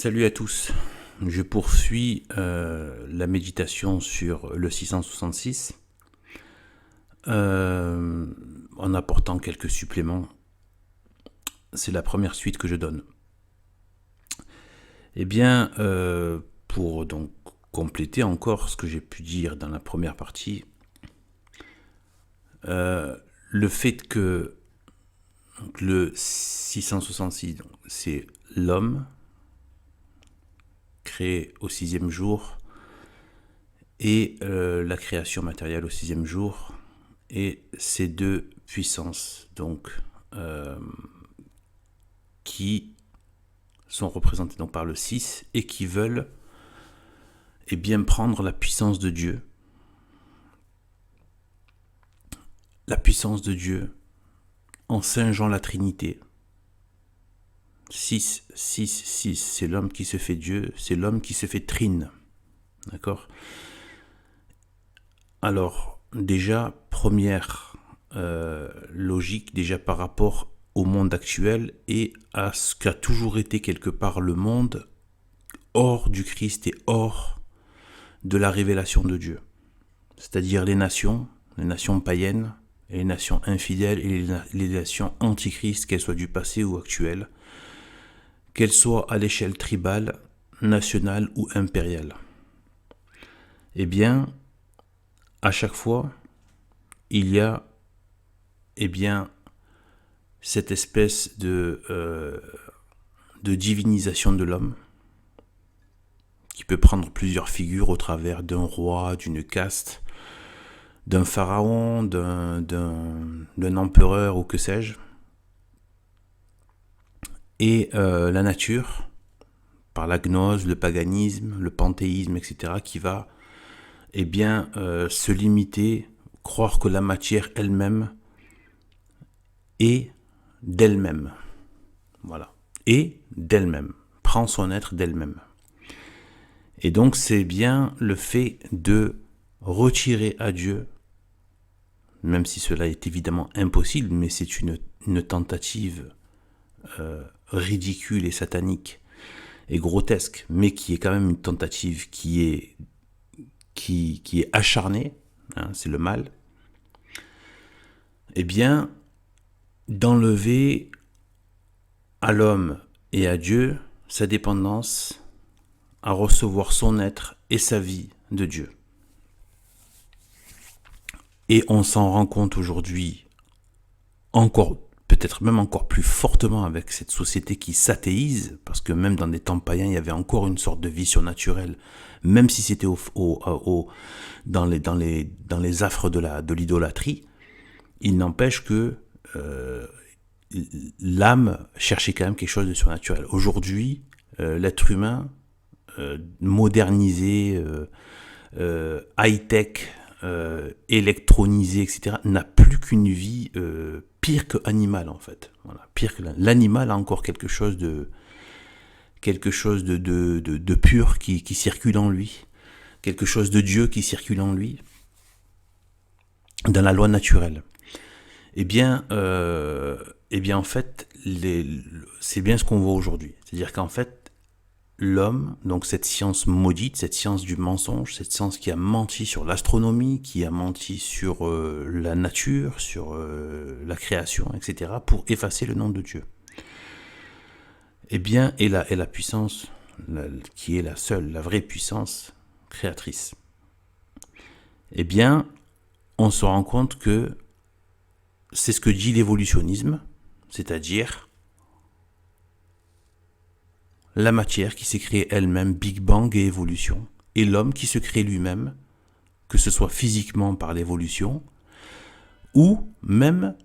Salut à tous, je poursuis la méditation sur le 666 en apportant quelques suppléments. C'est la première suite que je donne. Eh bien, pour donc compléter encore ce que j'ai pu dire dans la première partie, le fait que donc, le 666, c'est l'homme créé au sixième jour et la création matérielle au sixième jour, et ces deux puissances donc qui sont représentées donc par le 6 et qui veulent bien prendre la puissance de Dieu. La puissance de Dieu en Saint Jean la Trinité. 6, 6, 6, c'est l'homme qui se fait Dieu, c'est l'homme qui se fait trine. D'accord ? Alors, déjà, première logique, déjà par rapport au monde actuel et à ce qu'a toujours été quelque part le monde hors du Christ et hors de la révélation de Dieu. C'est-à-dire les nations païennes, et les nations infidèles et les nations antichrist, qu'elles soient du passé ou actuelles, qu'elles soient à l'échelle tribale, nationale ou impériale. Eh bien, à chaque fois, il y a cette espèce de divinisation de l'homme qui peut prendre plusieurs figures au travers d'un roi, d'une caste, d'un pharaon, d'un empereur ou que sais-je. Et la nature, par la gnose, le paganisme, le panthéisme, etc., qui va se limiter, croire que la matière elle-même est d'elle-même. Voilà. Et d'elle-même. Prend son être d'elle-même. Et donc c'est bien le fait de retirer à Dieu, même si cela est évidemment impossible, mais c'est une tentative ridicule et satanique et grotesque, mais qui est quand même une tentative qui est acharnée, hein, c'est le mal, eh bien, d'enlever à l'homme et à Dieu sa dépendance à recevoir son être et sa vie de Dieu. Et on s'en rend compte aujourd'hui encore, peut-être même encore plus fortement avec cette société qui s'athéise, parce que même dans des temps païens, il y avait encore une sorte de vie surnaturelle, même si c'était dans les affres de l'idolâtrie. Il n'empêche que l'âme cherchait quand même quelque chose de surnaturel. Aujourd'hui, l'être humain, modernisé, high-tech, électronisé, etc., n'a plus qu'une vie pire que animale, en fait. Voilà, pire que l'animal a encore quelque chose de pur qui circule en lui, quelque chose de Dieu qui circule en lui, dans la loi naturelle. Eh bien, en fait, c'est bien ce qu'on voit aujourd'hui. C'est-à-dire qu'en fait, l'homme, donc cette science maudite, cette science du mensonge, cette science qui a menti sur l'astronomie, qui a menti sur la nature, sur la création, etc., pour effacer le nom de Dieu. Eh bien, et la puissance, qui est la seule, la vraie puissance créatrice. Eh bien, on se rend compte que c'est ce que dit l'évolutionnisme, c'est-à-dire la matière qui s'est créée elle-même, Big Bang et évolution, et l'homme qui se crée lui-même, que ce soit physiquement par l'évolution, ou même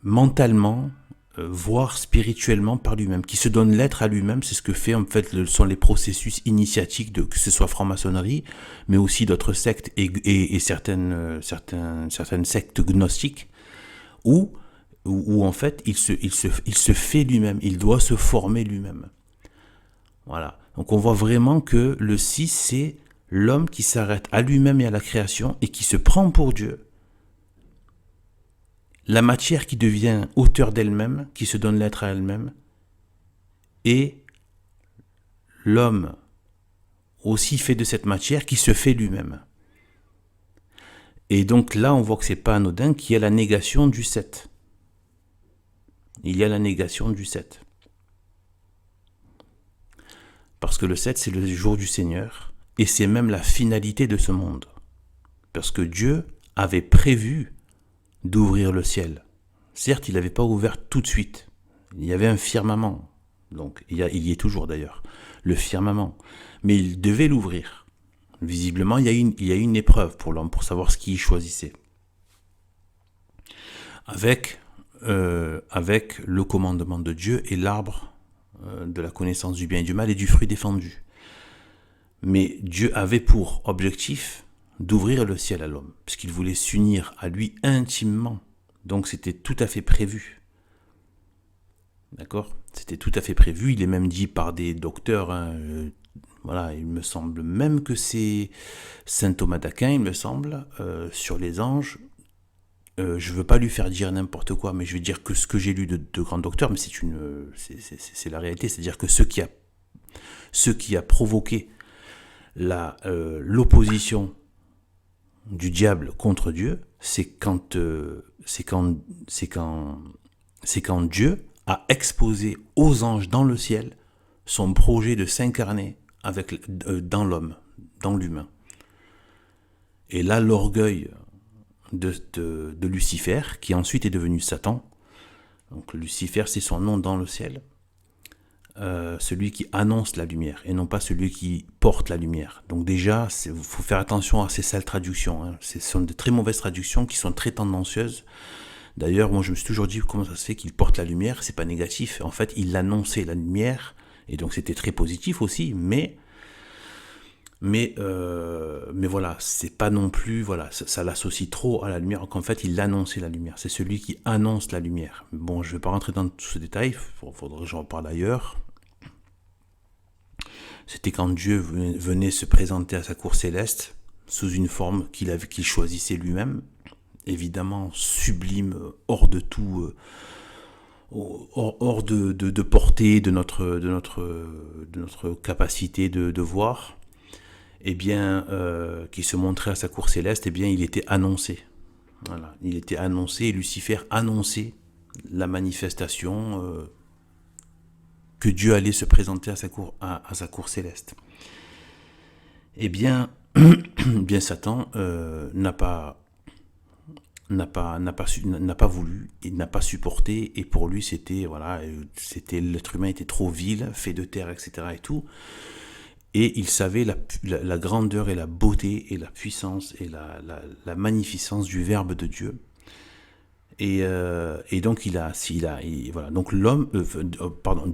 mentalement, voire spirituellement par lui-même, qui se donne l'être à lui-même. C'est ce que fait en fait sont les processus initiatiques de que ce soit franc-maçonnerie, mais aussi d'autres sectes et certaines sectes gnostiques, où en fait il se fait lui-même, il doit se former lui-même. Voilà. Donc on voit vraiment que le 6, c'est l'homme qui s'arrête à lui-même et à la création et qui se prend pour Dieu. La matière qui devient auteur d'elle-même, qui se donne l'être à elle-même, et l'homme aussi fait de cette matière qui se fait lui-même. Et donc là, on voit que c'est pas anodin qu'il y a la négation du 7. Il y a la négation du 7. Parce que le 7, c'est le jour du Seigneur, et c'est même la finalité de ce monde. Parce que Dieu avait prévu d'ouvrir le ciel. Certes, il n'avait pas ouvert tout de suite. Il y avait un firmament. Donc, il y est toujours d'ailleurs, le firmament. Mais il devait l'ouvrir. Visiblement, il y a une épreuve pour l'homme, pour savoir ce qu'il choisissait. Avec le commandement de Dieu et l'arbre de la connaissance du bien et du mal et du fruit défendu. Mais Dieu avait pour objectif d'ouvrir le ciel à l'homme, puisqu'il voulait s'unir à lui intimement. Donc c'était tout à fait prévu. D'accord ? C'était tout à fait prévu. Il est même dit par des docteurs, voilà, il me semble même que c'est saint Thomas d'Aquin, il me semble, sur les anges. Je ne veux pas lui faire dire n'importe quoi, mais je vais dire que ce que j'ai lu de grands docteurs, mais c'est la réalité, c'est-à-dire que ce qui a provoqué l'opposition du diable contre Dieu, c'est quand Dieu a exposé aux anges dans le ciel son projet de s'incarner dans l'homme, dans l'humain. Et là, l'orgueil de Lucifer, qui ensuite est devenu Satan. Donc Lucifer, c'est son nom dans le ciel. Celui qui annonce la lumière, et non pas celui qui porte la lumière. Donc déjà, il faut faire attention à ces sales traductions. Hein. Ce sont de très mauvaises traductions qui sont très tendancieuses. D'ailleurs, moi je me suis toujours dit comment ça se fait qu'il porte la lumière, c'est pas négatif. En fait, il annonçait la lumière, et donc c'était très positif aussi, mais voilà, c'est pas non plus, voilà, ça l'associe trop à la lumière, qu'en fait il annonçait la lumière, c'est celui qui annonce la lumière. Bon, je vais pas rentrer dans tout ce détail, faudrait que j'en parle ailleurs. C'était quand Dieu venait se présenter à sa cour céleste, sous une forme qu'il choisissait lui-même, évidemment sublime, hors de tout, hors de portée de notre capacité de voir. Eh bien, qui se montrait à sa cour céleste, eh bien, il était annoncé. Voilà, il était annoncé, et Lucifer annonçait la manifestation que Dieu allait se présenter à sa cour céleste. Eh bien, bien Satan n'a pas voulu, il n'a pas supporté, et pour lui c'était l'être humain était trop vil, fait de terre, etc. et tout. Et il savait la grandeur et la beauté et la puissance et la magnificence du Verbe de Dieu. Et donc voilà. Donc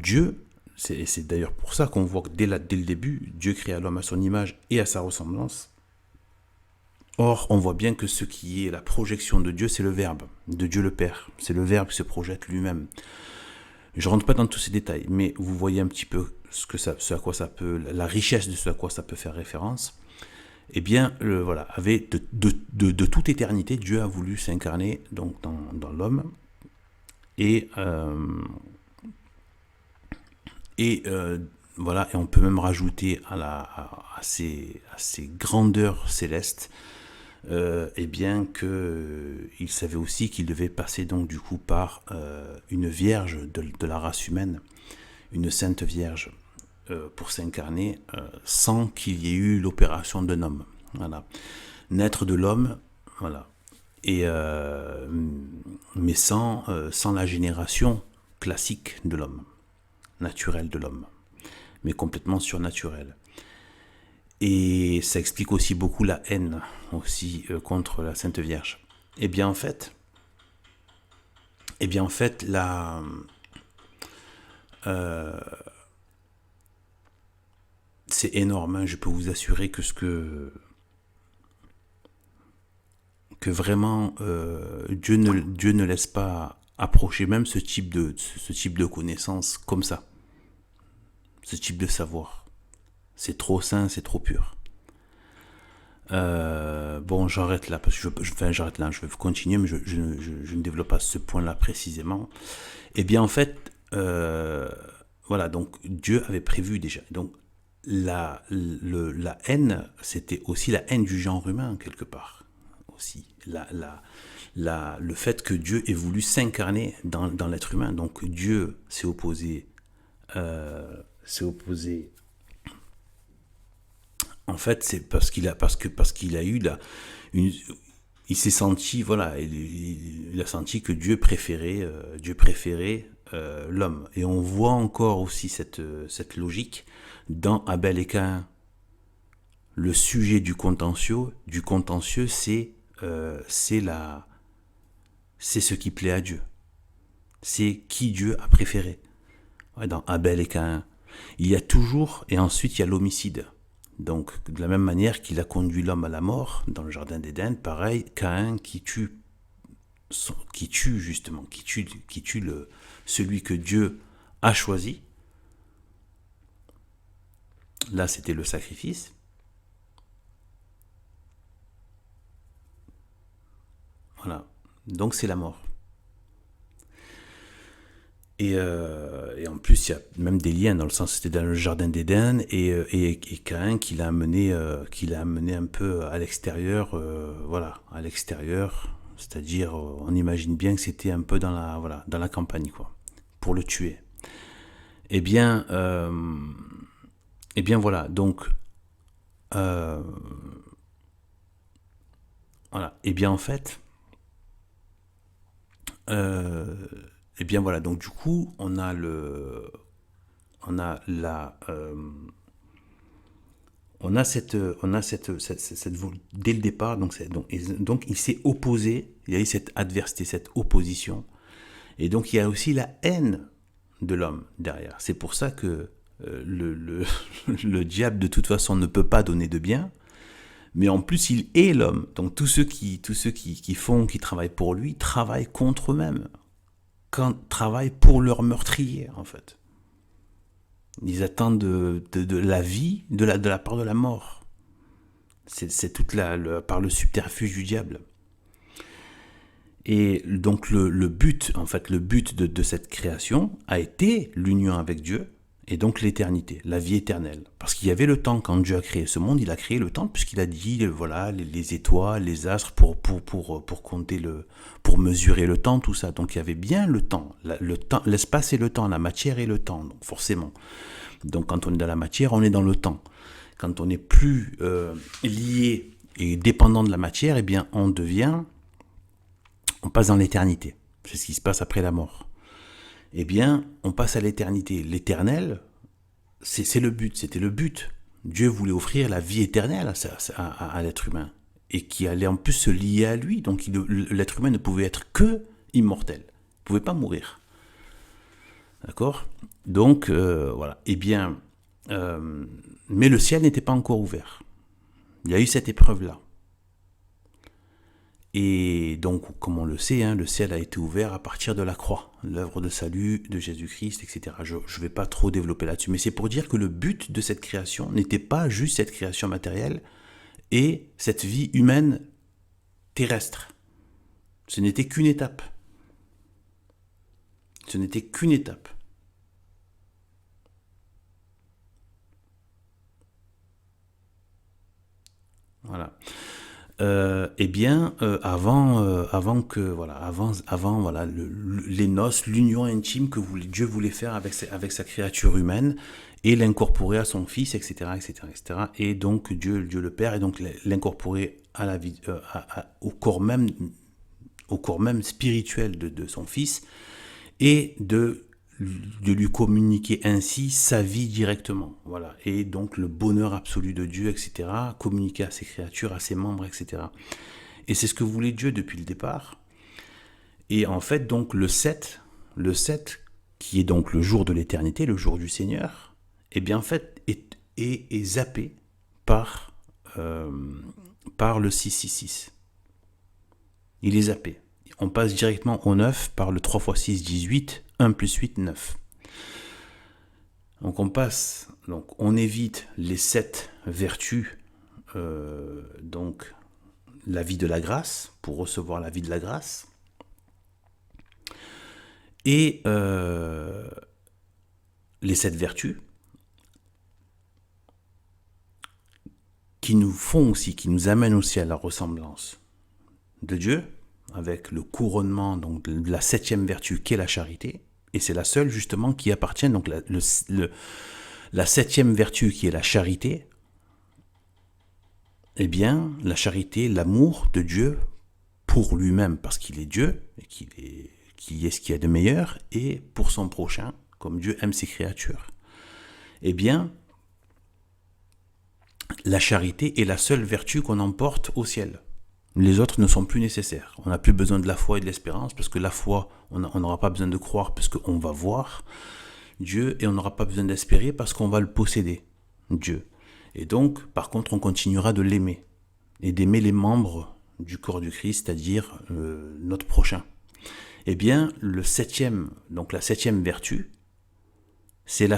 Dieu, c'est d'ailleurs pour ça qu'on voit que dès le début, Dieu créa l'homme à son image et à sa ressemblance. Or, on voit bien que ce qui est la projection de Dieu, c'est le Verbe, de Dieu le Père. C'est le Verbe qui se projette lui-même. Je ne rentre pas dans tous ces détails, mais vous voyez un petit peu ce à quoi ça peut, la richesse de ce à quoi ça peut faire référence. Eh bien, voilà, de toute éternité, Dieu a voulu s'incarner donc dans l'homme, et voilà, et on peut même rajouter à ces grandeurs célestes, et bien que il savait aussi qu'il devait passer donc du coup par une vierge de la race humaine, une sainte vierge, pour s'incarner sans qu'il y ait eu l'opération d'un homme. Voilà, naître de l'homme, voilà, et mais sans la génération classique de l'homme, naturelle de l'homme, mais complètement surnaturelle. Et ça explique aussi beaucoup la haine aussi contre la Sainte Vierge. Et bien en fait, c'est énorme. Hein, je peux vous assurer que vraiment Dieu ne laisse pas approcher même ce type de connaissance comme ça, ce type de savoir. C'est trop sain, c'est trop pur. Bon, j'arrête là, parce que je vais continuer, mais je ne développe pas ce point-là précisément. Eh bien, en fait, voilà, donc Dieu avait prévu déjà. Donc, la haine, c'était aussi la haine du genre humain, quelque part. Aussi. Le fait que Dieu ait voulu s'incarner dans l'être humain. Donc Dieu s'est opposé. En fait, c'est parce qu'il a eu une, il s'est senti, voilà, il a senti que Dieu préférait l'homme. Et on voit encore aussi cette logique dans Abel et Caïn. Le sujet du contentieux, c'est ce qui plaît à Dieu. C'est qui Dieu a préféré. Ouais, dans Abel et Caïn, il y a toujours, et ensuite il y a l'homicide. Donc, de la même manière qu'il a conduit l'homme à la mort dans le jardin d'Éden, pareil, Caïn qui tue celui que Dieu a choisi. Là, c'était le sacrifice. Voilà. Donc, c'est la mort. Et en plus, il y a même des liens, dans le sens c'était dans le jardin d'Éden, et Caïn qui l'a amené un peu à l'extérieur, voilà, à l'extérieur, c'est-à-dire, on imagine bien que c'était un peu dans la campagne, quoi, pour le tuer. Eh bien, voilà, donc, euh, voilà, eh bien en fait, euh, eh bien voilà, donc du coup, on a la, dès le départ, donc il s'est opposé, il y a eu cette adversité, cette opposition, et donc il y a aussi la haine de l'homme derrière. C'est pour ça que le diable de toute façon ne peut pas donner de bien, mais en plus il est l'homme. Donc tous ceux qui travaillent pour lui travaillent contre eux-mêmes, travaillent pour leur meurtrier en fait. Ils attendent de la vie, de la part de la mort. C'est toute par le subterfuge du diable. Et donc le but, en fait, le but de cette création a été l'union avec Dieu et donc l'éternité, la vie éternelle. Parce qu'il y avait le temps quand Dieu a créé ce monde, il a créé le temps puisqu'il a dit voilà les étoiles, les astres pour compter pour mesurer le temps, tout ça. Donc il y avait bien le temps, l'espace et le temps, la matière et le temps, donc forcément. Donc quand on est dans la matière, on est dans le temps. Quand on n'est plus lié et dépendant de la matière, eh bien on passe dans l'éternité. C'est ce qui se passe après la mort. Eh bien, on passe à l'éternité. L'éternel, c'est le but, c'était le but. Dieu voulait offrir la vie éternelle à l'être humain et qui allait en plus se lier à lui. Donc l'être humain ne pouvait être que immortel. Il ne pouvait pas mourir. D'accord? Donc, voilà. Eh bien, mais le ciel n'était pas encore ouvert. Il y a eu cette épreuve-là. Et donc, comme on le sait, hein, le ciel a été ouvert à partir de la croix, l'œuvre de salut de Jésus-Christ, etc. Je ne vais pas trop développer là-dessus, mais c'est pour dire que le but de cette création n'était pas juste cette création matérielle et cette vie humaine terrestre. Ce n'était qu'une étape. Ce n'était qu'une étape. Voilà. Eh bien, avant voilà, les noces, l'union intime que Dieu voulait faire avec sa créature humaine et l'incorporer à son Fils, etc., etc., etc. Et donc Dieu le Père, et donc l'incorporer à la vie, au corps même spirituel de son Fils, et de lui communiquer ainsi sa vie directement. Voilà. Et donc le bonheur absolu de Dieu, etc., communiquer à ses créatures, à ses membres, etc. Et c'est ce que voulait Dieu depuis le départ. Et en fait, donc le 7, qui est donc le jour de l'éternité, le jour du Seigneur, eh bien en fait est zappé par, le 666. Il est zappé. On passe directement au 9 par le 3 x 6, 18, 1 plus 8, 9. Donc on évite les 7 vertus, donc la vie de la grâce, pour recevoir la vie de la grâce, et les 7 vertus, qui nous font aussi, qui nous amènent aussi à la ressemblance de Dieu, avec le couronnement donc, de la 7e vertu qui est la charité, et c'est la seule justement qui appartient, donc la 7e vertu qui est la charité, eh bien la charité, l'amour de Dieu pour lui-même, parce qu'il est Dieu, et qu'il est ce qu'il y a de meilleur, et pour son prochain, comme Dieu aime ses créatures. Eh bien, la charité est la seule vertu qu'on emporte au ciel. Les autres ne sont plus nécessaires. On n'a plus besoin de la foi et de l'espérance, parce que la foi, on n'aura pas besoin de croire, parce qu'on va voir Dieu, et on n'aura pas besoin d'espérer, parce qu'on va le posséder, Dieu. Et donc, par contre, on continuera de l'aimer, et d'aimer les membres du corps du Christ, c'est-à-dire notre prochain. Eh bien, la 7e vertu, c'est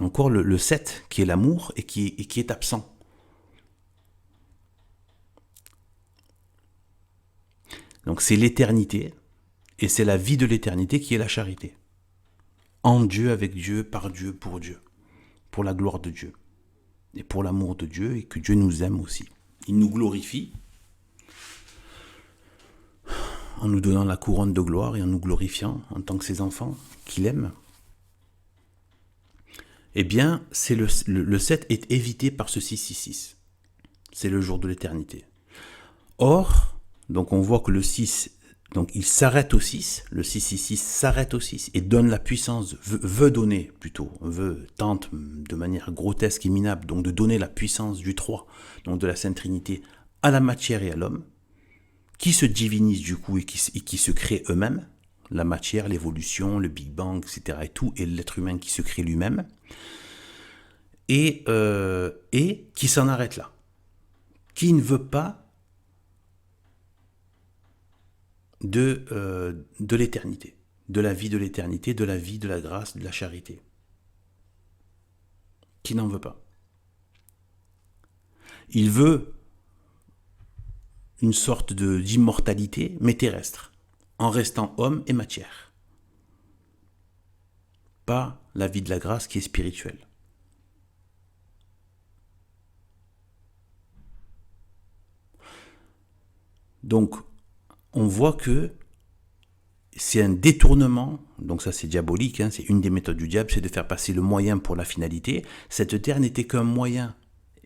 encore le 7 qui est l'amour et qui est absent. Donc c'est l'éternité, et c'est la vie de l'éternité qui est la charité. En Dieu, avec Dieu, par Dieu, pour la gloire de Dieu, et pour l'amour de Dieu, et que Dieu nous aime aussi. Il nous glorifie, en nous donnant la couronne de gloire, et en nous glorifiant en tant que ses enfants, qu'il aime. Eh bien, le 7 est évité par ce 666. C'est le jour de l'éternité. Or, donc on voit que le 6, donc il s'arrête au 6, le 666 s'arrête au 6 et donne la puissance, tente de manière grotesque et minable, donc de donner la puissance du 3, donc de la Sainte Trinité, à la matière et à l'homme, qui se divinisent du coup et qui se créent eux-mêmes, la matière, l'évolution, le Big Bang, etc. et l'être humain qui se crée lui-même, et qui s'en arrête là, qui ne veut pas de l'éternité, de la vie de l'éternité, de la vie, de la grâce, de la charité. Qui n'en veut pas. Il veut une sorte d'immortalité, mais terrestre, en restant homme et matière. Pas la vie de la grâce qui est spirituelle. Donc, on voit que c'est un détournement, donc ça c'est diabolique, c'est une des méthodes du diable, c'est de faire passer le moyen pour la finalité. Cette terre n'était qu'un moyen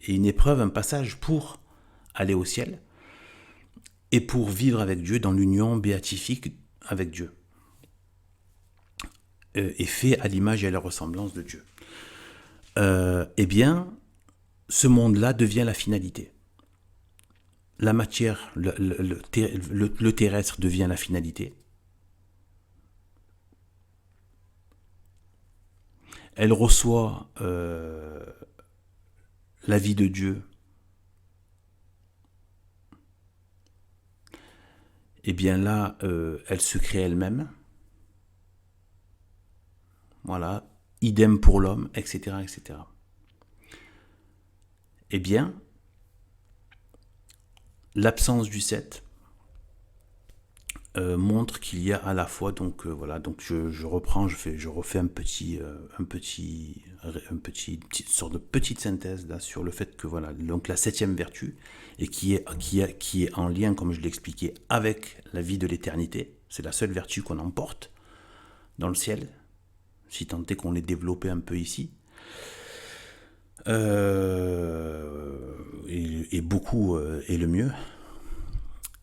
et une épreuve, un passage pour aller au ciel et pour vivre avec Dieu dans l'union béatifique avec Dieu, et fait à l'image et à la ressemblance de Dieu. Eh bien, ce monde-là devient la finalité. La matière, le terrestre devient la finalité. Elle reçoit la vie de Dieu. Et bien là, elle se crée elle-même. Voilà. Idem pour l'homme, etc., etc. Eh bien, l'absence du 7 montre qu'il y a à la fois, donc je refais une sorte de petite synthèse là sur le fait que voilà, donc la 7e vertu, et qui est en lien, comme je l'ai expliqué, avec la vie de l'éternité. C'est la seule vertu qu'on emporte dans le ciel, si tant est qu'on l'ait développé un peu ici. Et beaucoup est le mieux.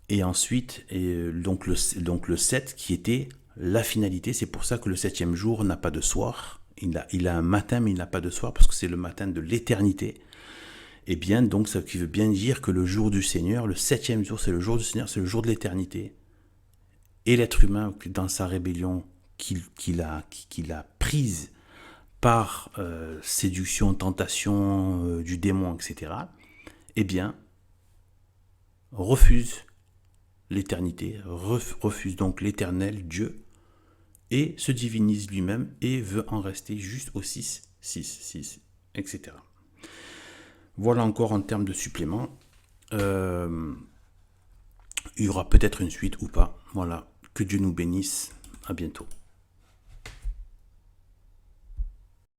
Et ensuite, donc le 7 qui était la finalité. C'est pour ça que le 7e jour n'a pas de soir. Il a un matin, mais il n'a pas de soir, parce que c'est le matin de l'éternité. Et bien, donc, ça qui veut bien dire que le jour du Seigneur, le 7e jour, c'est le jour du Seigneur, c'est le jour de l'éternité. Et l'être humain, dans sa rébellion qu'il a prise par séduction, tentation du démon, etc., eh bien, refuse l'éternité, refuse donc l'éternel Dieu, et se divinise lui-même et veut en rester juste au 6, etc. Voilà encore en termes de supplément. Il y aura peut-être une suite ou pas. Voilà, que Dieu nous bénisse. À bientôt.